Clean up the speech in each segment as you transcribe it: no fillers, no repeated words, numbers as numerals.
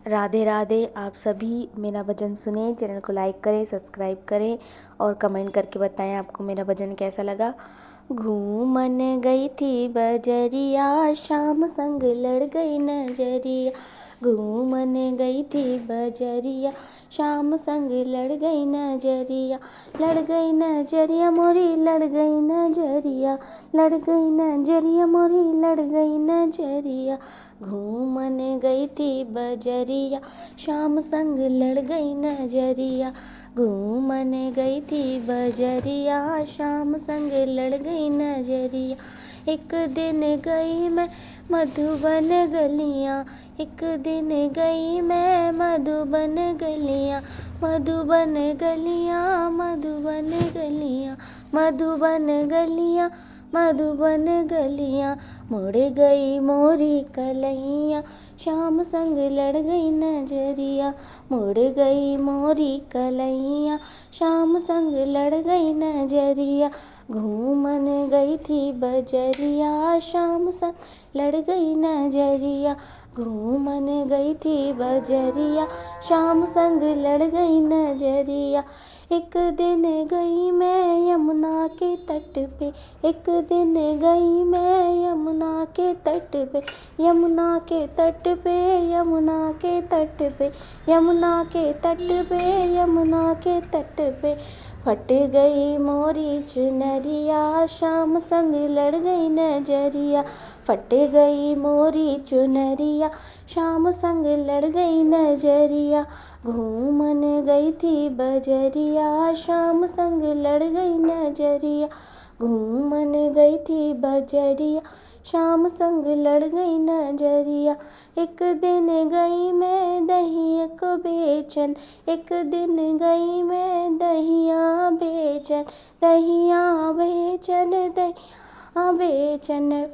राधे राधे। आप सभी मेरा भजन सुने, चैनल को लाइक करें, सब्सक्राइब करें और कमेंट करके बताएं आपको मेरा भजन कैसा लगा। घूमन गई थी बजरिया, शाम संग लड़ गई नजरिया। घूमन गई थी बजरिया, शाम संग लड़ गई नजरिया। लड़ गई नजरिया मोरी, लड़ गई नजरिया, लड़ गई नजरिया मोरी, लड़ गई नजरिया। घूमन गई थी बजरिया, शाम संग लड़ गई नजरिया। घूमन गई थी बजरिया, शाम संग लड़ गई नजरिया। एक दिन गई मैं मधुबन गलियाँ, एक दिन गई मैं मधुबन गलियाँ। मधुबन गलियाँ, मधुबन गलियाँ, मधुबन गलियाँ, मधुबन गलियाँ। मुड़ गई मोरी कलैया, शाम संग लड़ गई नजरिया। मुड़ गई मोरी कलैया, शाम संग लड़ गई नजरिया। घूमन गई थी बजरिया, शाम संग लड़ गई नजरिया। घूमन गई थी बजरिया, शाम संग लड़ गई नजरिया। एक दिन गई मैं यमुना के तट पे, एक दिन गई मैं यमुना के तट पे। यमुना के तट पे, यमुना के तट पे, यमुना के तट पे, यमुना के तट पे। फट गई मोरी चुनरिया, शाम संग लड़ गई नजरिया। फट गई मोरी चुनरिया, शाम संग लड़ गई नजरिया। घूमन गई थी बजरिया, शाम संग लड़ गई नजरिया। घूमन गई थी बजरिया, शाम संग लड़ गई नजरिया। एक दिन गई मैं दहिया को बेचन, एक दिन गई मैं दहिया बेचन। दहिया बेचन, दहिया बेचन।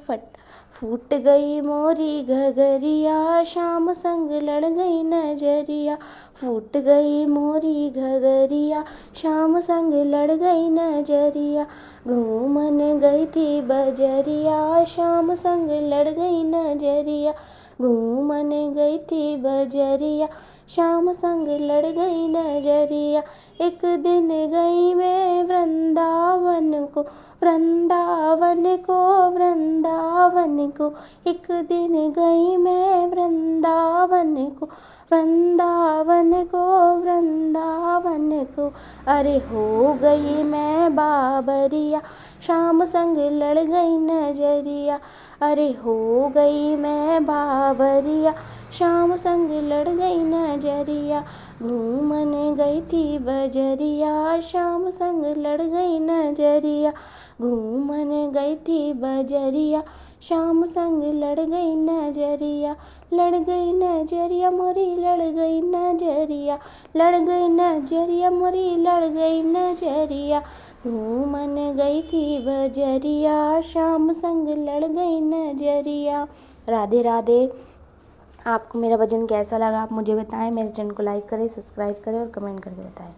फूट गई मोरी घघरिया, शाम संग लड़ गई नजरिया। फूट गई मोरी घघरिया, शाम संग लड़ गई नजरिया। घूमन गई थी बजरिया, शाम संग लड़ गई नजरिया। घूमन गई थी बजरिया, शाम संग लड़ गई नजरिया। एक दिन गई मैं वृंदावन को, वृंदावन को, वृंदावन को। एक दिन गई मैं वृंदावन को, वृंदावन को, वृंदावन को। अरे हो गई मैं बाबरिया, शाम संग लड़ गई नजरिया। अरे हो गई मैं बाबरिया, शाम संग लड़ गई नजरिया। घूमन गई थी बजरिया, शाम संग लड़ गई नजरिया। घूमन गई थी बजरिया, शाम संग लड़ गई नजरिया। लड़ गई नजरिया मोरी, लड़ गई नजरिया, लड़ गई नजरिया मोरी, लड़ गई नजरिया। घूमन गई थी बजरिया, शाम संग लड़ गई नजरिया। राधे राधे। आपको मेरा भजन कैसा लगा आप मुझे बताएं। मेरे चैनल को लाइक करें, सब्सक्राइब करें और कमेंट करके बताएं।